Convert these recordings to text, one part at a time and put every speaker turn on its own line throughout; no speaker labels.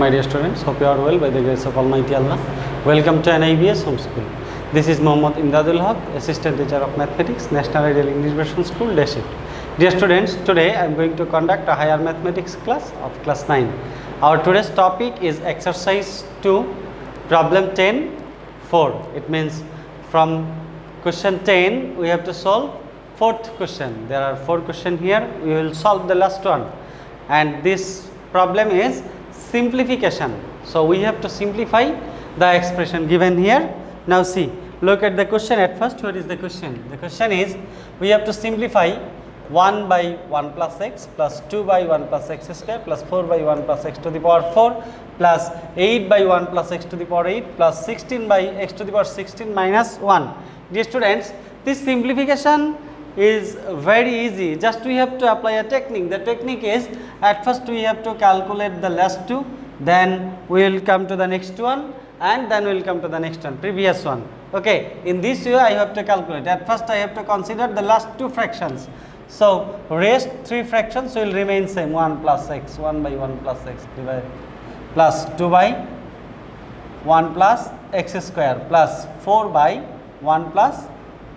my dear students, hope you are well by the grace of Almighty Allah. Welcome to NIBS Home School. This is Mohammad Emdadul Haque, Assistant Teacher of Mathematics, National Ideal English Version School, Day Shift. Dear students, today I am going to conduct a higher mathematics class of class 9. Our today's topic is exercise 2, problem 10, 4. It means from question 10 we have to solve fourth question. There are 4 questions here. We will solve the last one, and this problem is simplification. So we have to simplify the expression given here. Now see, look at the question at first. What is the question? The question is, we have to simplify 1 by 1 plus x plus 2 by 1 plus x square plus 4 by 1 plus x to the power 4 plus 8 by 1 plus x to the power 8 plus 16 by x to the power 16 minus 1. Dear students, this simplification is very easy. Just we have to apply a technique. The technique is, at first we have to calculate the last two, then we will come to the next one, and then we will come to the next one, previous one. Okay, in this way I have to calculate. At first I have to consider the last two fractions. So rest 3 fractions will remain same, 1 plus x, 1 by 1 plus x divided plus 2 by 1 plus x square plus 4 by 1 plus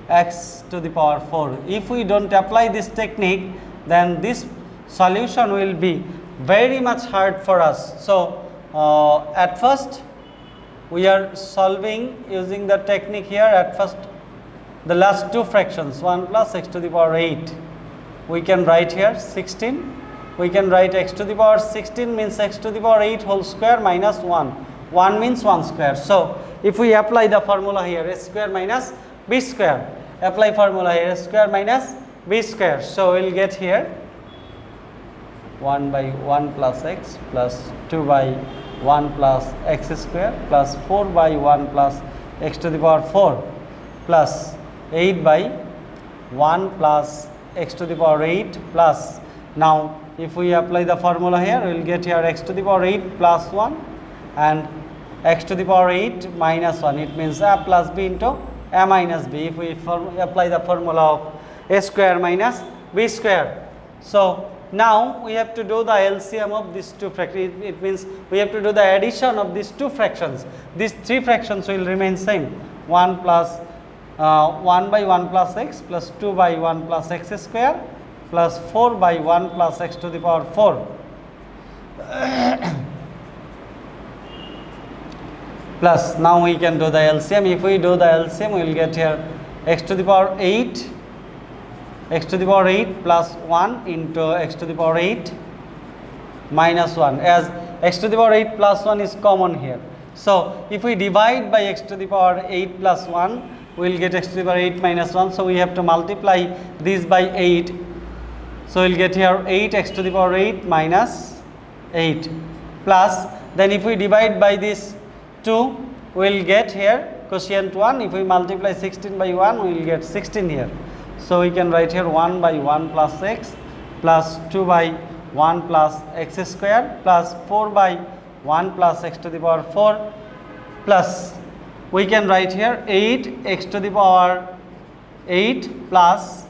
x to the power 4. If we don't apply this technique, then this solution will be very much hard for us. So at first we are solving using the technique here. At first the last two fractions, 1 plus x to the power 8, we can write here 16. We can write x to the power 16 means x to the power 8 whole square minus 1. 1 means 1 square. So if we apply the formula here, a square minus b square, apply formula here, a square minus b square. So we will get here 1 by 1 plus x plus 2 by 1 plus x square plus 4 by 1 plus x to the power 4 plus 8 by 1 plus x to the power 8 plus, now if we apply the formula here, we will get here x to the power 8 plus 1 and x to the power 8 minus 1. It means a plus b into a minus b, if we apply the formula of a square minus b square. So now we have to do the LCM of these two fractions. It means we have to do the addition of these two fractions. These 3 fractions will remain same, 1 plus 1 by 1 plus x plus 2 by 1 plus x square plus 4 by 1 plus x to the power 4 plus, now we can do the LCM. If we do the LCM, we will get here x to the power 8, x to the power 8 plus 1 into x to the power 8 minus 1, as x to the power 8 plus 1 is common here. So if we divide by x to the power 8 plus 1, we will get x to the power 8 minus 1. So we have to multiply this by 8. So we will get here 8 x to the power 8 minus 8 plus, then if we divide by this 2, we will get here quotient 1. If we multiply 16 by 1, we will get 16 here. So we can write here 1 by 1 plus x plus 2 by 1 plus x square plus 4 by 1 plus x to the power 4 plus, we can write here 8 x to the power 8 plus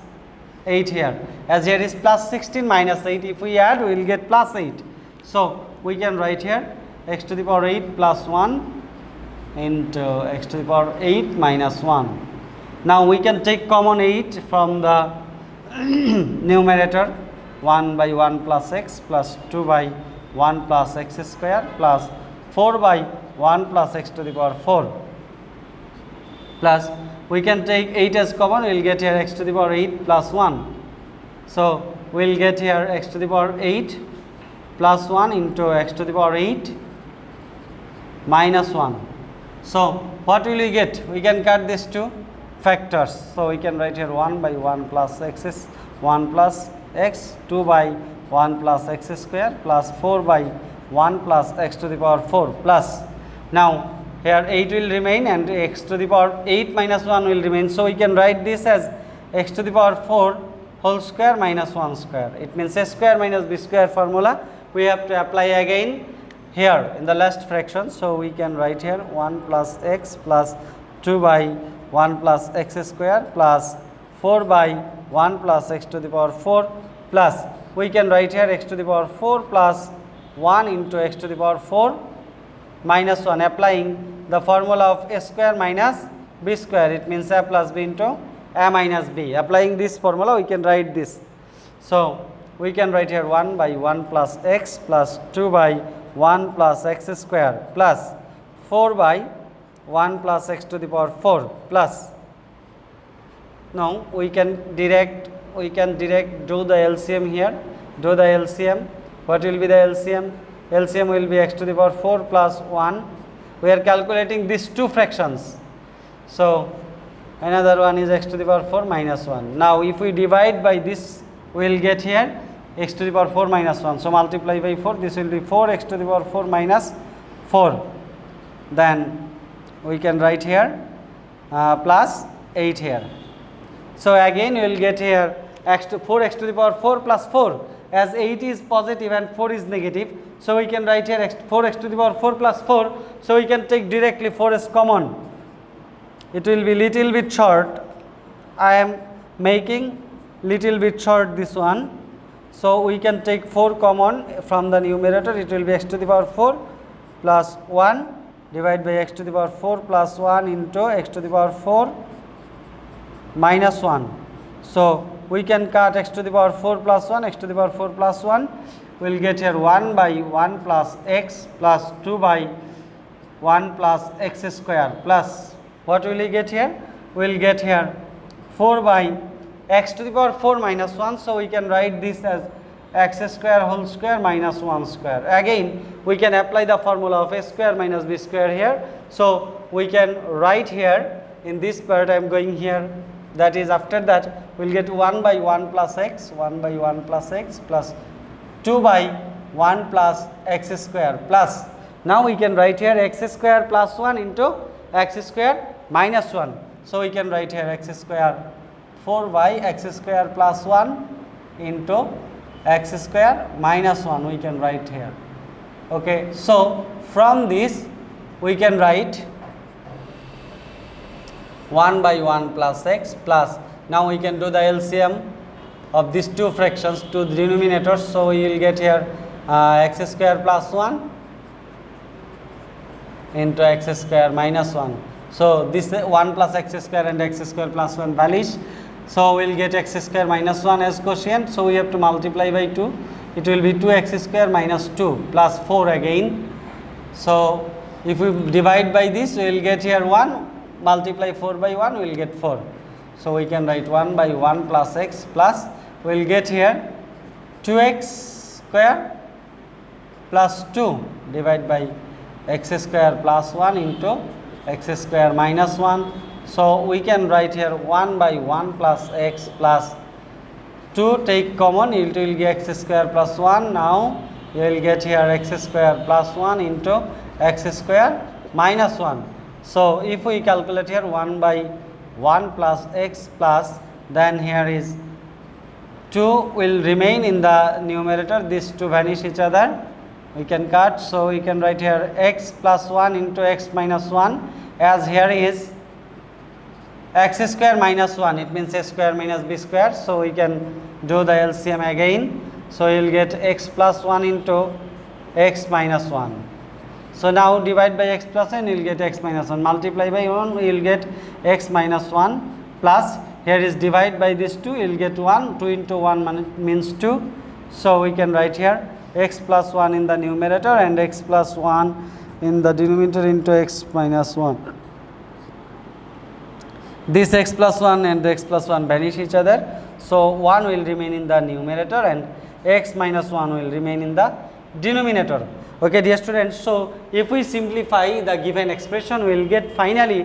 8 here, as here is plus 16 minus 8. If we add, we will get plus 8. So we can write here x to the power 8 plus 1 into x to the power 8 minus 1. Now we can take common 8 from the numerator, 1 by 1 plus x plus 2 by 1 plus x square plus 4 by 1 plus x to the power 4 plus, we can take 8 as common. We will get here x to the power 8 plus 1. So we will get here x to the power 8 plus 1 into x to the power 8 minus 1. So what will we get? We can cut these two factors. So we can write here 1 by 1 plus x is 1 plus x, 2 by 1 plus x square plus 4 by 1 plus x to the power 4 plus, now here 8 will remain and x to the power 8 minus 1 will remain. So we can write this as x to the power 4 whole square minus 1 square. It means a square minus b square formula we have to apply again here in the last fraction. So we can write here 1 plus x plus 2 by 1 plus x square plus 4 by 1 plus x to the power 4 plus, we can write here x to the power 4 plus 1 into x to the power 4 minus 1, applying the formula of a square minus b square. It means a plus b into a minus b. Applying this formula, we can write this. So we can write here 1 by 1 plus x plus 2 by 1 plus x square plus 4 by 1 plus x to the power 4 plus. Now we can direct do the LCM here. Do the LCM. What will be the LCM? LCM will be x to the power 4 plus 1. We are calculating these two fractions. So another one is x to the power 4 minus 1. Now if we divide by this, we will get here x to the power 4 minus 1. So multiply by 4, this will be 4 x to the power 4 minus 4. Then we can write here plus 8 here. So again we will get here 4x to the power 4 plus 4, as 8 is positive and 4 is negative. So we can write here 4x to the power 4 plus 4. So we can take directly 4 as common. It will be little bit short. I am making little bit short this one. So we can take 4 common from the numerator. It will be x to the power 4 plus 1 divided by x to the power 4 plus 1 into x to the power 4 minus 1. So we can cut x to the power 4 plus 1, x to the power 4 plus 1. We will get here 1 by 1 plus x plus 2 by 1 plus x square plus, what will we get here? We will get here 4 by x to the power 4 minus 1. So we can write this as x square whole square minus 1 square. Again we can apply the formula of a square minus b square here. So we can write here in this part, I am going here, that is after that we will get 1 by 1 plus x, 1 by 1 plus x plus 2 by 1 plus x square plus, now we can write here x square plus 1 into x square minus 1. So we can write here x square 4 by x square plus 1 into x square minus 1 we can write here. Okay, so from this we can write 1 by 1 plus x plus, now we can do the LCM of these two fractions to the denominators. So we will get here x square plus 1 into x square minus 1. So this 1 plus x square and x square plus 1 vanish. So we will get x square minus 1 as quotient. So we have to multiply by 2. It will be 2x square minus 2 plus 4 again. So if we divide by this, we will get here 1. Multiply 4 by 1, we will get 4. So we can write 1 by 1 plus x plus, we will get here 2x square plus 2 divided by x square plus 1 into x square minus 1. So we can write here 1 by 1 plus x plus 2, take common, it will get x square plus 1. Now you will get here x square plus 1 into x square minus 1. So if we calculate here 1 by 1 plus x plus, then here is 2 will remain in the numerator, these two vanish each other, we can cut. So we can write here x plus 1 into x minus 1, as here is x square minus 1, it means a square minus b square. So we can do the LCM again. So you will get x plus 1 into x minus 1. So now divide by x plus 1, you will get x minus 1. Multiply by 1, you will get x minus 1 plus, here is divide by this 2, you will get 1. 2 into 1 means 2. So we can write here x plus 1 in the numerator and x plus 1 in the denominator into x minus 1. This x plus 1 and the x plus 1 vanish each other. So 1 will remain in the numerator and x minus 1 will remain in the denominator. Okay, dear students, so if we simplify the given expression, we will get finally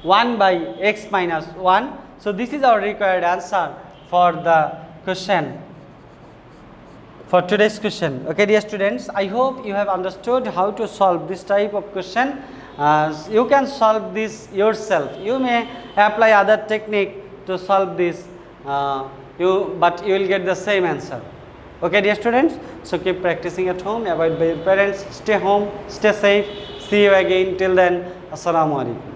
1 by x minus 1. So this is our required answer for the question, for today's question. Okay, dear students, I hope you have understood how to solve this type of question. You can solve this yourself. You may apply other technique to solve this, but you will get the same answer. Okay, dear students, so keep practicing at home, avoid by your parents, stay home, stay safe. See you again. Till then, Assalamu alaikum.